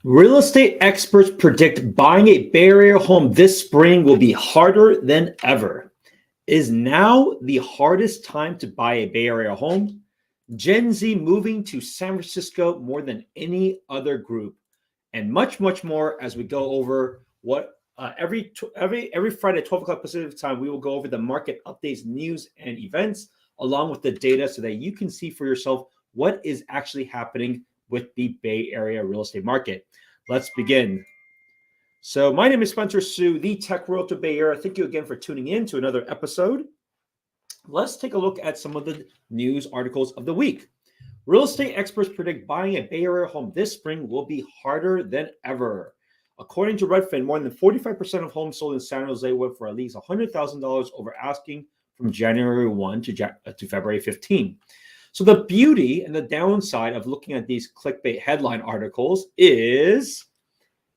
Real estate experts predict buying a Bay Area home this spring will be harder than ever. Is now the hardest time to buy a Bay Area home? Gen Z moving to San Francisco more than any other group, and much, much more as we go over what every Friday at 12 o'clock Pacific time, we will go over the market updates, news, and events along with the data so that you can see for yourself what is actually happening with the Bay Area real estate market. Let's begin. So my name is Spencer Sue, the Tech Realtor Bay Area. Thank you again for tuning in to another episode. Let's take a look at some of the news articles of the week. Real estate experts predict buying a Bay Area home this spring will be harder than ever. According to Redfin, more than 45% of homes sold in San Jose went for at least $100,000 over asking from January 1 to February 15. So the beauty and the downside of looking at these clickbait headline articles is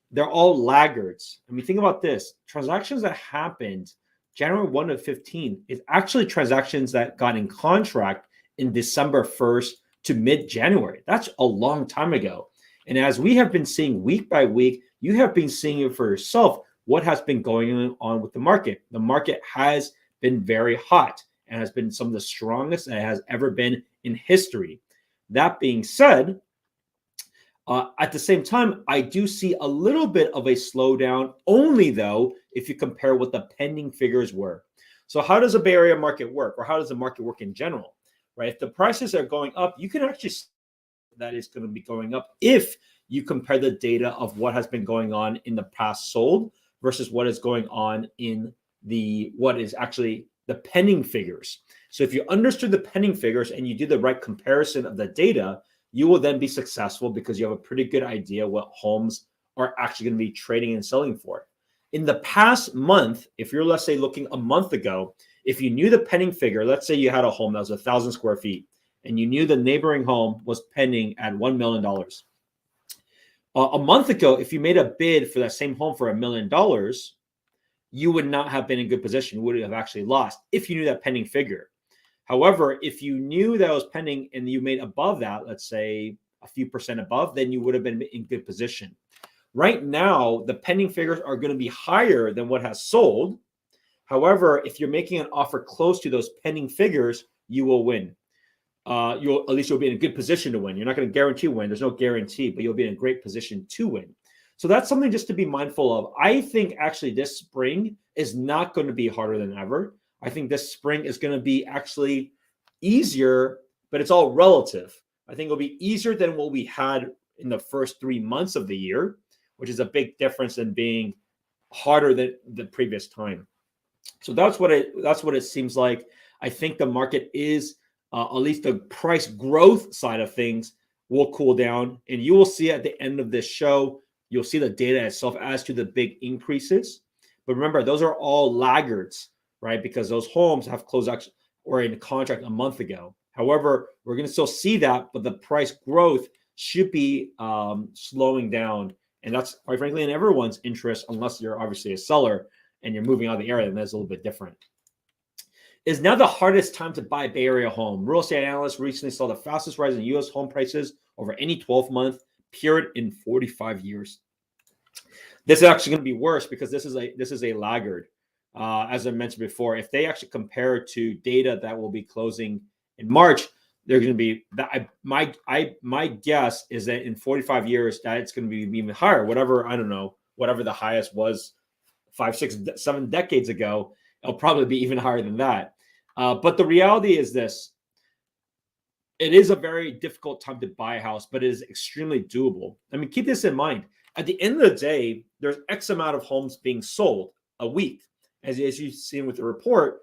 they're all laggards. I mean, think about this. Transactions that happened January 1 to 15 is actually transactions that got in contract in December 1st to mid-January. That's a long time ago. And as we have been seeing week by week, you have been seeing it for yourself what has been going on with the market. The market has been very hot and has been some of the strongest it has ever been in history. That being said, at the same time, I do see a little bit of a slowdown, only though, if you compare what the pending figures were. So how does a Bay Area market work, or how does the market work in general, right? If the prices are going up, you can actually see that is going to be going up if you compare the data of what has been going on in the past sold versus what is going on in what is actually the pending figures. So if you understood the pending figures and you do the right comparison of the data, you will then be successful because you have a pretty good idea what homes are actually going to be trading and selling for. In the past month, if you're, let's say, looking a month ago, if you knew the pending figure, let's say you had a home that was 1,000 square feet and you knew the neighboring home was pending at $1 million. A month ago, if you made a bid for that same home for $1 million, you would not have been in good position. You would have actually lost if you knew that pending figure. However, if you knew that was pending and you made above that, let's say a few percent above, then you would have been in good position. Right now, the pending figures are going to be higher than what has sold. However, if you're making an offer close to those pending figures, you will win. You'll be in a good position to win. You're not going to guarantee win. There's no guarantee, but you'll be in a great position to win. So that's something just to be mindful of. I think actually this spring is not going to be harder than ever. I think this spring is going to be actually easier, but it's all relative. I think it'll be easier than what we had in the first 3 months of the year, which is a big difference than being harder than the previous time. So that's what it seems like. I think the market is, at least the price growth side of things will cool down, and you will see at the end of this show, you'll see the data itself as to the big increases. But remember, those are all laggards, right? Because those homes have closed actually or in contract a month ago. However, we're going to still see that, but the price growth should be slowing down. And that's quite frankly in everyone's interest, unless you're obviously a seller and you're moving out of the area, and that's a little bit different. Is now the hardest time to buy a Bay Area home. Real estate analysts recently saw the fastest rise in U.S. home prices over any 12-month period in 45 years. This is actually going to be worse because this is a laggard. As I mentioned before, if they actually compare to data that will be closing in March, they're going to be that. My guess is that in 45 years that it's going to be even higher. Whatever the highest was 5, 6, 7 decades ago, it'll probably be even higher than that. But the reality is this. It is a very difficult time to buy a house, but it is extremely doable. I mean, keep this in mind. At the end of the day, there's X amount of homes being sold a week. As you've seen with the report,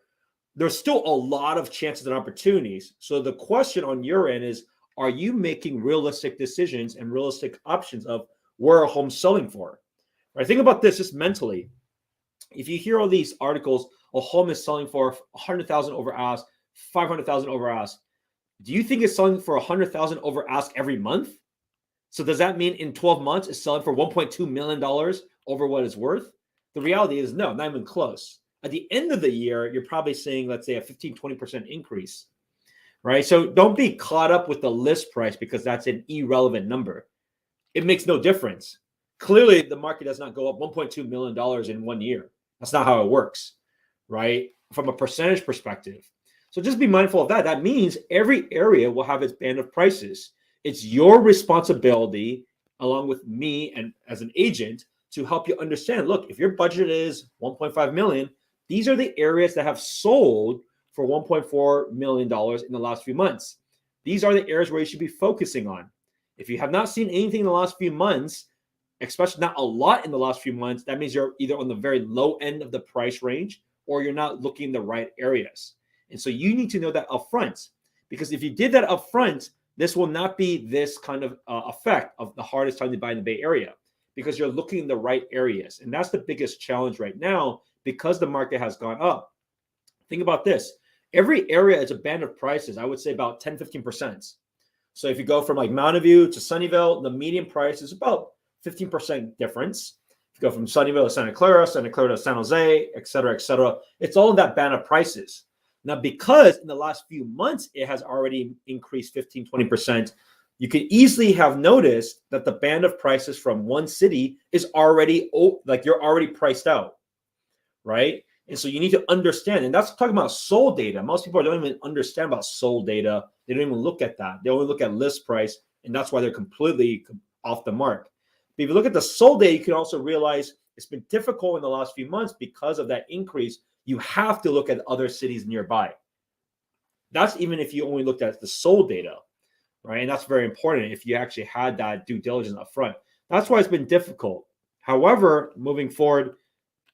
there's still a lot of chances and opportunities. So the question on your end is, are you making realistic decisions and realistic options of where a home's selling for? Right? Think about this just mentally. If you hear all these articles, a home is selling for $100,000 over ask, $500,000 over ask. Do you think it's selling for $100,000 over ask every month? So does that mean in 12 months it's selling for $1.2 million over what it's worth? The reality is no, not even close. At the end of the year, you're probably seeing, let's say, a 15, 20% increase, right? So don't be caught up with the list price because that's an irrelevant number. It makes no difference. clearly the market does not go up $1.2 million in 1 year. That's not how it works, right? From a percentage perspective. So just be mindful of that. That means every area will have its band of prices. It's your responsibility, along with me and as an agent, to help you understand, look, if your budget is 1.5 million, these are the areas that have sold for $1.4 million in the last few months. These are the areas where you should be focusing on. If you have not seen anything in the last few months, especially not a lot in the last few months, that means you're either on the very low end of the price range or you're not looking in the right areas. And so you need to know that upfront, because if you did that upfront, this will not be this kind of effect of the hardest time to buy in the Bay Area, because you're looking in the right areas. And that's the biggest challenge right now because the market has gone up. Think about this. Every area is a band of prices, I would say about 10, 15%. So if you go from like Mountain View to Sunnyvale, the median price is about 15% difference. If you go from Sunnyvale to Santa Clara to San Jose, et cetera, it's all in that band of prices. Now, because in the last few months, it has already increased 15, 20%, you can easily have noticed that the band of prices from one city is already, like you're already priced out, right? And so you need to understand, and that's talking about sold data. Most people don't even understand about sold data. They don't even look at that. They only look at list price, and that's why they're completely off the mark. But if you look at the sold data, you can also realize it's been difficult in the last few months because of that increase. You have to look at other cities nearby. That's even if you only looked at the sold data, right? And that's very important if you actually had that due diligence up front. That's why it's been difficult. However, moving forward,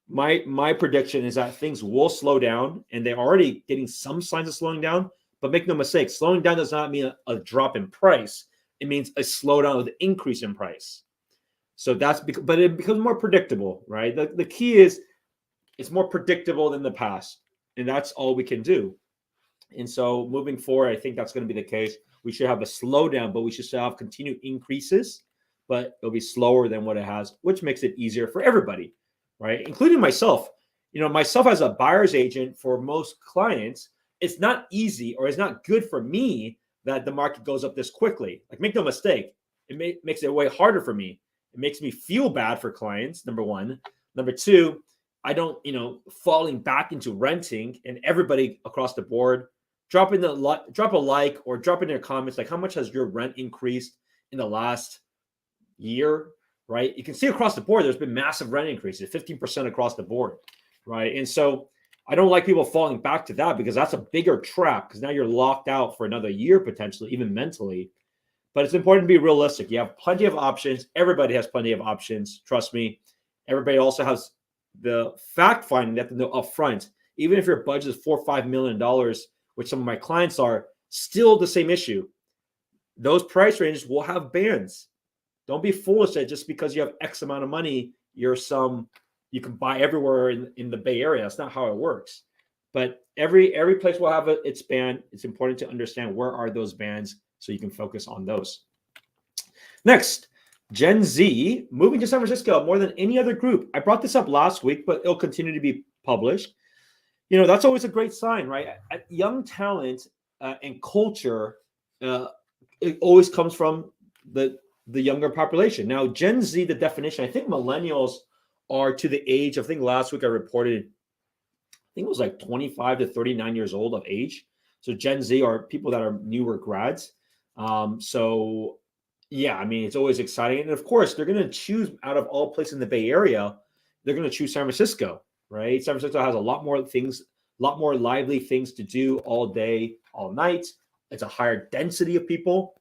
my prediction is that things will slow down, and they're already getting some signs of slowing down. But make no mistake, slowing down does not mean a drop in price. It means a slowdown of the increase in price. So but it becomes more predictable, right? The key is it's more predictable than the past, and that's all we can do. And so moving forward, I think that's going to be the case. We should have a slowdown, but we should still have continued increases, but it'll be slower than what it has, which makes it easier for everybody, right? Including myself. Myself as a buyer's agent for most clients, it's not easy or it's not good for me that the market goes up this quickly. Like, make no mistake, it makes it way harder for me. It makes me feel bad for clients, number one. Number two, I don't, falling back into renting, and everybody across the board drop a like or drop in their comments, like, how much has your rent increased in the last year, right? You can see across the board, there's been massive rent increases, 15% across the board, right? And so I don't like people falling back to that, because that's a bigger trap, because now you're locked out for another year, potentially, even mentally. But it's important to be realistic. You have plenty of options. Everybody has plenty of options. Trust me. Everybody also has the fact finding that to know upfront. Even if your budget is $4 or $5 million, which some of my clients are, still the same issue. Those price ranges will have bands. Don't be foolish that just because you have X amount of money, you can buy everywhere in the Bay Area. That's not how it works. But every place will have its band. It's important to understand where are those bands so you can focus on those. Next, Gen Z moving to San Francisco more than any other group. I brought this up last week, but it'll continue to be published. That's always a great sign, right? Young talent and culture, it always comes from the younger population. Now, Gen Z, the definition, I think millennials are to the age, I think last week I reported, I think it was like 25 to 39 years old of age. So Gen Z are people that are newer grads. So yeah, I mean, it's always exciting. And of course, they're going to choose out of all places in the Bay Area, they're going to choose San Francisco, right? San Francisco has a lot more lively things to do all day, all night. It's a higher density of people.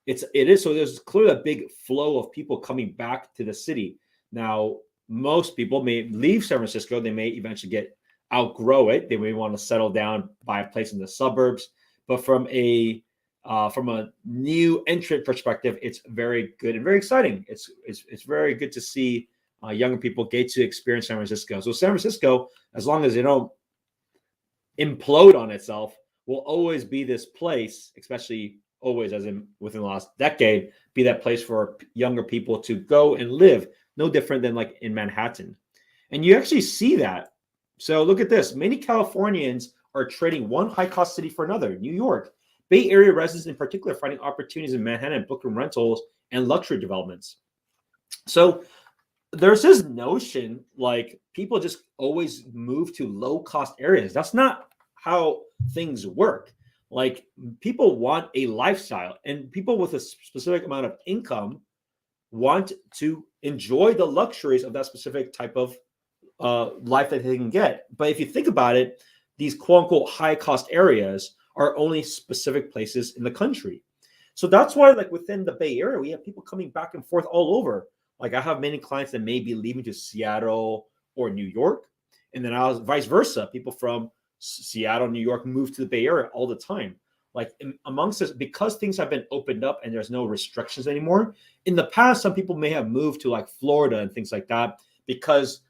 It is. So there's clearly a big flow of people coming back to the city. Now, most people may leave San Francisco. They may eventually outgrow it. They may want to settle down, buy a place in the suburbs. But from a new entrant perspective, it's very good and very exciting. It's very good to see younger people get to experience San Francisco. So San Francisco, as long as they don't implode on itself, will always be this place, especially always as in within the last decade, be that place for younger people to go and live. No different than like in Manhattan. And you actually see that. So look at this. Many Californians are trading one high-cost city for another, New York. Bay Area residents in particular finding opportunities in Manhattan, book room rentals, and luxury developments. So there's this notion like people just always move to low cost areas. That's not how things work. Like people want a lifestyle, and people with a specific amount of income want to enjoy the luxuries of that specific type of life that they can get. But if you think about it, these quote unquote high cost areas are only specific places in the country. So that's why, like within the Bay Area, we have people coming back and forth all over. Like I have many clients that may be leaving to Seattle or New York, and then I was vice versa. People from Seattle, New York move to the Bay Area all the time. Like amongst us, because things have been opened up and there's no restrictions anymore. In the past, some people may have moved to like Florida and things like that because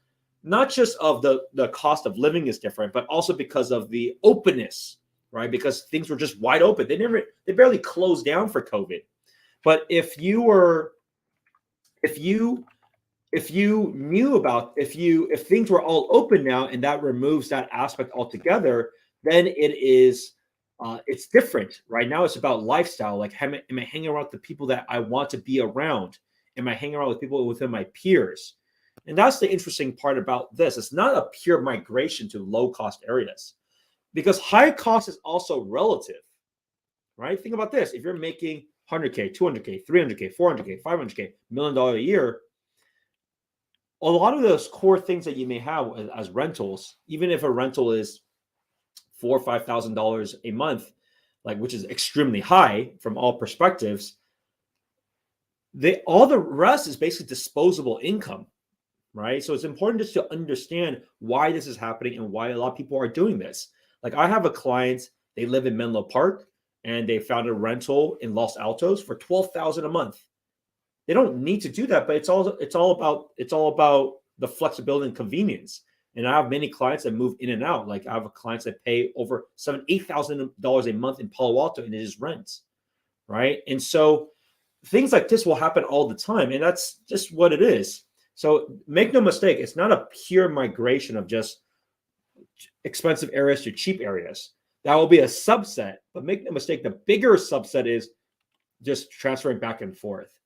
not just of the cost of living is different, but also because of the openness, right? Because things were just wide open. They barely closed down for COVID. But if things were all open now and that removes that aspect altogether, then it's different. Right now it's about lifestyle. Like am I hanging around with the people that I want to be around? Am I hanging around with people within my peers? And that's the interesting part about this. It's not a pure migration to low cost areas, because high cost is also relative, right? Think about this. If you're making 100K, 200K, 300K, 400K, 500K, $1 million a year, a lot of those core things that you may have as rentals, even if a rental is $4,000 or $5,000 a month, like which is extremely high from all perspectives, all the rest is basically disposable income, right? So it's important just to understand why this is happening and why a lot of people are doing this. Like I have a client, they live in Menlo Park and they found a rental in Los Altos for $12,000 a month. They don't need to do that, but it's all about the flexibility and convenience. And I have many clients that move in and out. Like I have clients that pay over $8,000 a month in Palo Alto and it is rent, right? And so things like this will happen all the time, and that's just what it is. So make no mistake, it's not a pure migration of just expensive areas to cheap areas. That will be a subset, but make no mistake, the bigger subset is just transferring back and forth.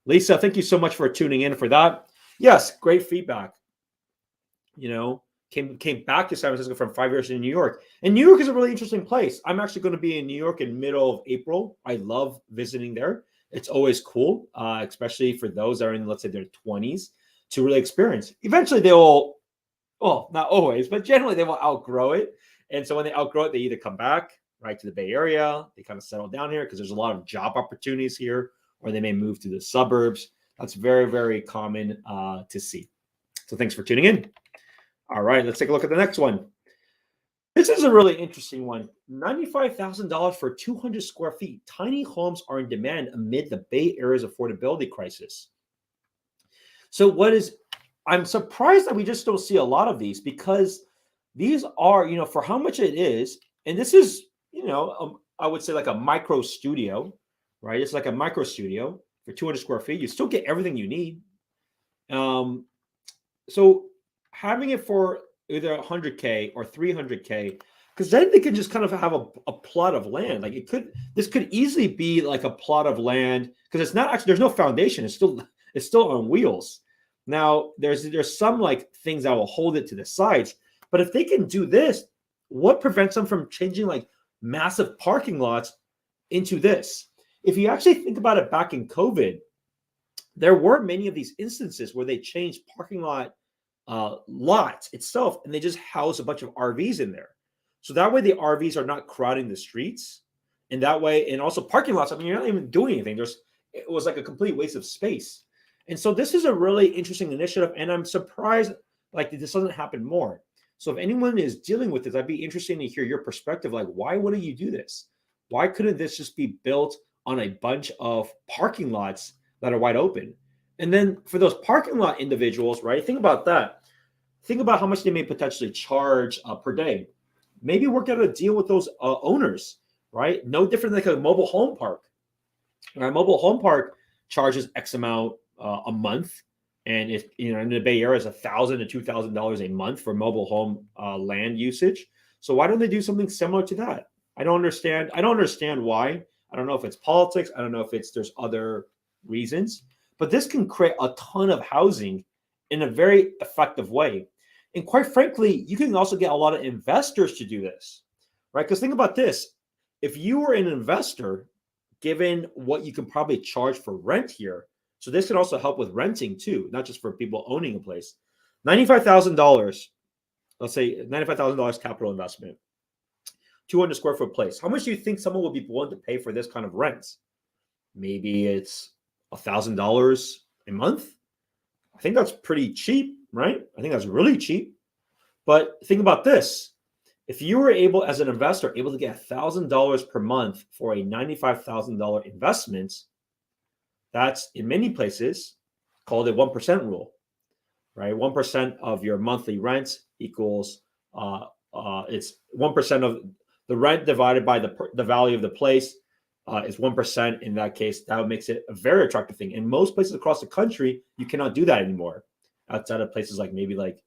Lisa, thank you so much for tuning in for that. Yes, great feedback. Came back to San Francisco from 5 years in New York. And New York is a really interesting place. I'm actually going to be in New York in middle of April. I love visiting there. It's always cool, especially for those that are in, let's say, their 20s to really experience. Eventually they will, well, not always, but generally they will outgrow it. And so when they outgrow it, they either come back right to the Bay Area, they kind of settle down here because there's a lot of job opportunities here, or they may move to the suburbs. That's very, very common to see. So thanks for tuning in. All right, let's take a look at the next one. This is a really interesting one. $95,000 for 200 square feet. Tiny homes are in demand amid the Bay Area's affordability crisis. So I'm surprised that we just don't see a lot of these, because these are, for how much it is, and this is, I would say like a micro studio, right? It's like a micro studio for 200 square feet. You still get everything you need. So having it for either 100K or 300K, because then they can just kind of have a plot of land. Like this could easily be like a plot of land, because it's not actually, there's no foundation. It's still on wheels. Now there's some like things that will hold it to the sides, but if they can do this, what prevents them from changing like massive parking lots into this? If you actually think about it, back in COVID, there were many of these instances where they changed parking lot itself, and they just house a bunch of RVs in there. So that way the RVs are not crowding the streets, and that way, and also parking lots, I mean, you're not even doing anything. It was like a complete waste of space. And so this is a really interesting initiative, and I'm surprised like this doesn't happen more. So if anyone is dealing with this, I'd be interested to hear your perspective. Like, why wouldn't you do this? Why couldn't this just be built on a bunch of parking lots that are wide open? And then for those parking lot individuals, right? Think about that. Think about how much they may potentially charge per day. Maybe work out a deal with those owners, right? No different than like a mobile home park. Right? Mobile home park charges X amount a month, and if in the Bay Area is $1,000 to $2,000 a month for mobile home land usage. So why don't they do something similar to that? I don't understand. I don't understand why. I don't know if it's politics. I don't know if there's other reasons. But this can create a ton of housing in a very effective way. And quite frankly, you can also get a lot of investors to do this, right? Because think about this. If you were an investor, given what you can probably charge for rent here, so this can also help with renting too, not just for people owning a place. $95,000, let's say $95,000 capital investment, 200 square foot place. How much do you think someone would be willing to pay for this kind of rent? Maybe it's $1,000 a month. I think that's pretty cheap, right? I think that's really cheap. But think about this. If you were able, as an investor, able to get $1,000 per month for a $95,000 investment, that's in many places called a 1% rule, right? 1% of your monthly rent equals, it's 1% of the rent divided by the value of the place is 1%. In that case, that makes it a very attractive thing. In most places across the country, you cannot do that anymore, outside of places like maybe like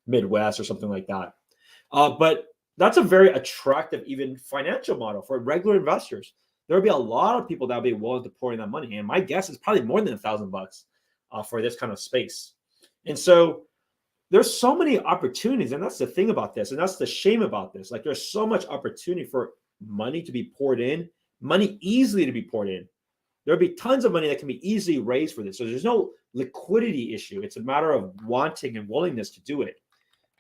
Midwest or something like that. But that's a very attractive, even financial model for regular investors. There will be a lot of people that will be willing to pour in that money, and my guess is probably more than $1,000 for this kind of space. And so there's so many opportunities, and that's the thing about this, and that's the shame about this. Like, there's so much opportunity for money to be poured in, money easily to be poured in. There'll be tons of money that can be easily raised for this. So there's no liquidity issue. It's a matter of wanting and willingness to do it.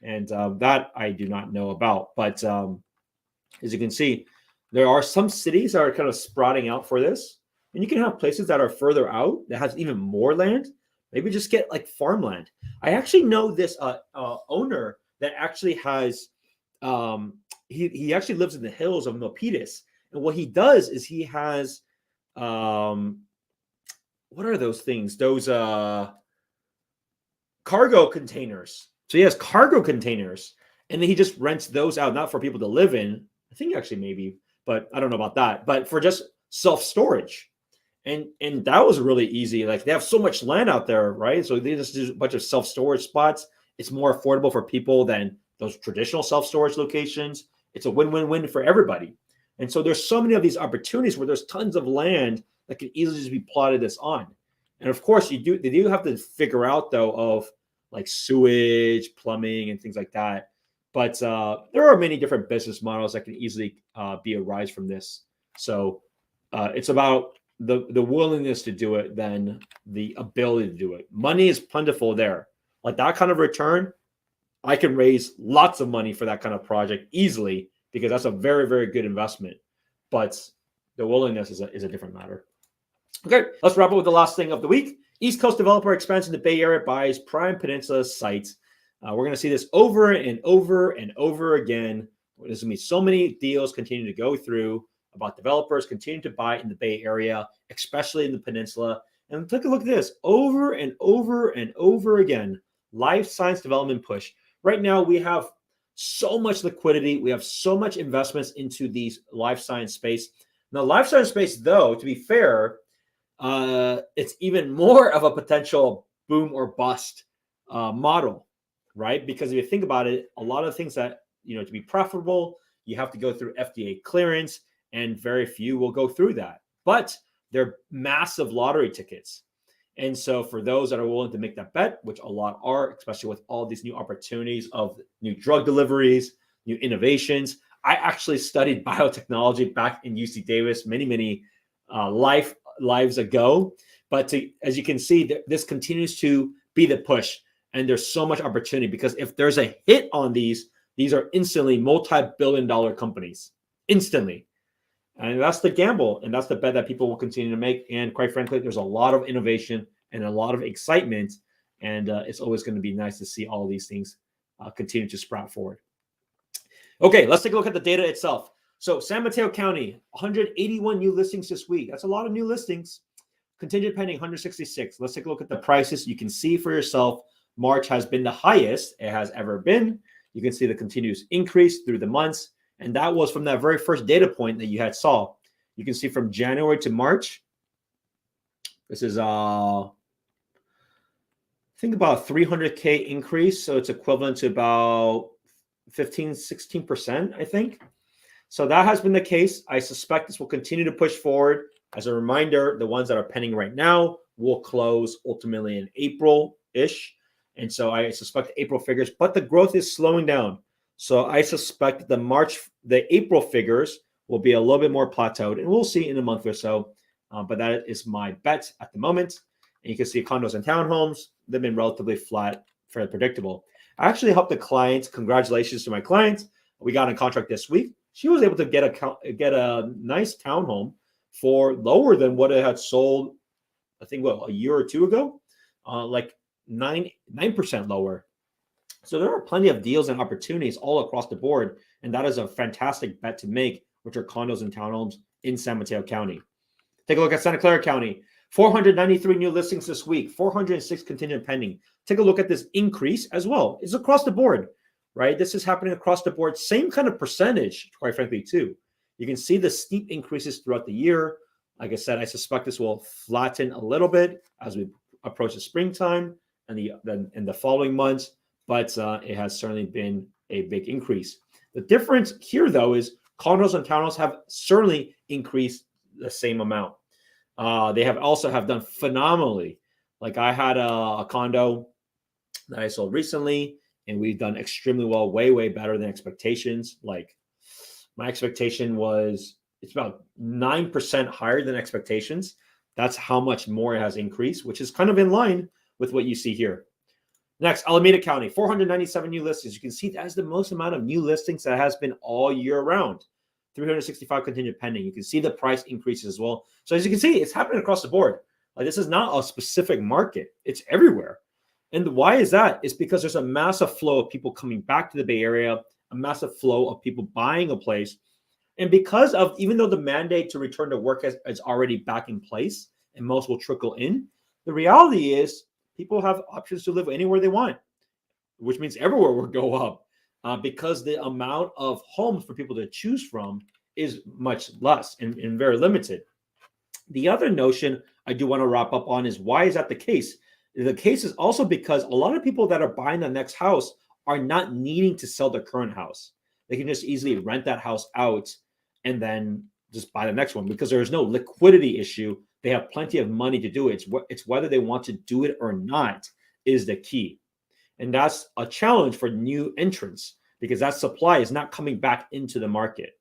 And that I do not know about. But as you can see, there are some cities that are kind of sprouting out for this. And you can have places that are further out that has even more land. Maybe just get like farmland. I actually know this owner that actually has, he actually lives in the hills of Milpitas. And what he does is he has, what are those things? Those cargo containers. So he has cargo containers, and then he just rents those out, not for people to live in. I think actually maybe, but I don't know about that. But for just self-storage. And that was really easy. Like, they have so much land out there, right? So they just do a bunch of self-storage spots. It's more affordable for people than those traditional self-storage locations. It's a win-win-win for everybody. And so there's so many of these opportunities where there's tons of land that can easily just be plotted this on. And of course, they do have to figure out, though, of like sewage, plumbing, and things like that. But there are many different business models that can easily be arise from this. So it's about the willingness to do it than the ability to do it. Money is plentiful there. Like, that kind of return, I can raise lots of money for that kind of project easily, because that's a very, very good investment. But the willingness is a different matter. Okay, let's wrap up with the last thing of the week. East Coast developer expands in the Bay Area, buys prime Peninsula sites. We're going to see this over and over and over again. There's going to be so many deals continue to go through about developers continuing to buy in the Bay Area, especially in the Peninsula. And take a look at this over and over and over again. Life science development push. Right now, we have so much liquidity. We have so much investments into these life science space. Now, life science space, though, to be fair, it's even more of a potential boom or bust model, right? Because if you think about it, a lot of things that, to be profitable, you have to go through FDA clearance, and very few will go through that. But they're massive lottery tickets. And so for those that are willing to make that bet, which a lot are, especially with all these new opportunities of new drug deliveries, new innovations. I actually studied biotechnology back in UC Davis many lives ago. But as you can see, this continues to be the push. And there's so much opportunity, because if there's a hit on these are instantly multi-billion-dollar companies. Instantly. And that's the gamble, and that's the bet that people will continue to make. And quite frankly, there's a lot of innovation and a lot of excitement, and it's always going to be nice to see all of these things continue to sprout forward. Okay, let's take a look at the data itself. So San Mateo County, 181 new listings this week. That's a lot of new listings. Contingent pending, 166. Let's take a look at the prices. You can see for yourself, March has been the highest it has ever been. You can see the continuous increase through the months. And that was from that very first data point that you had saw. You can see from January to March. This is, I think, about a 300K increase. So it's equivalent to about 16%, I think. So that has been the case. I suspect this will continue to push forward. As a reminder, the ones that are pending right now will close ultimately in April-ish. And so I suspect April figures, but the growth is slowing down. So I suspect the April figures will be a little bit more plateaued, and we'll see in a month or so. But that is my bet at the moment. And you can see condos and townhomes, they've been relatively flat, fairly predictable. I actually helped the client. Congratulations to my client. We got in contract this week. She was able to get a nice townhome for lower than what it had sold, I think, a year or two ago, like 9% lower. So there are plenty of deals and opportunities all across the board, and that is a fantastic bet to make, which are condos and townhomes in San Mateo County. Take a look at Santa Clara County. 493 new listings this week, 406 contingent pending. Take a look at this increase as well. It's across the board, right? This is happening across the board. Same kind of percentage, quite frankly, too. You can see the steep increases throughout the year. Like I said, I suspect this will flatten a little bit as we approach the springtime and the following months, but it has certainly been a big increase. The difference here, though, is condos and townhomes have certainly increased the same amount. They have done phenomenally. Like I had a condo that I sold recently, and we've done extremely well, way better than expectations. Like my expectation was it's about 9% higher than expectations. That's how much more it has increased, which is kind of in line with what you see here. Next, Alameda County, 497 new listings. You can see that's the most amount of new listings that has been all year round. 365 contingent pending. You can see the price increases as well. So as you can see, it's happening across the board. Like this is not a specific market. It's everywhere. And why is that? It's because there's a massive flow of people coming back to the Bay Area, a massive flow of people buying a place. And because of, even though the mandate to return to work is already back in place and most will trickle in, the reality is people have options to live anywhere they want, which means everywhere will go up because the amount of homes for people to choose from is much less and very limited. The other notion I do want to wrap up on is why is that the case? The case is also because a lot of people that are buying the next house are not needing to sell their current house. They can just easily rent that house out and then just buy the next one because there is no liquidity issue. They have plenty of money to do it. It's whether they want to do it or not is the key. And that's a challenge for new entrants because that supply is not coming back into the market,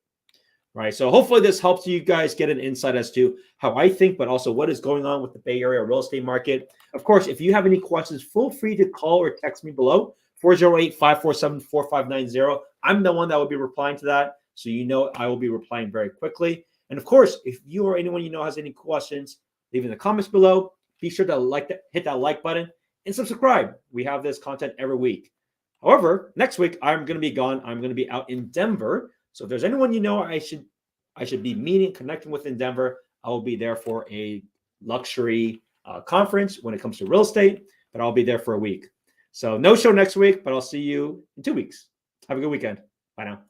right? So hopefully this helps you guys get an insight as to how I think, but also what is going on with the Bay Area real estate market. Of course, if you have any questions, feel free to call or text me below, 408-547-4590. I'm the one that will be replying to that. So you know I will be replying very quickly. And of course, if you or anyone you know has any questions, leave in the comments below. Be sure to hit that like button and subscribe. We have this content every week. However, next week I'm going to be gone. I'm going to be out in Denver. So if there's anyone you know I should be meeting, connecting with in Denver, I will be there for a luxury conference when it comes to real estate, but I'll be there for a week. So no show next week, but I'll see you in 2 weeks. Have a good weekend. Bye now.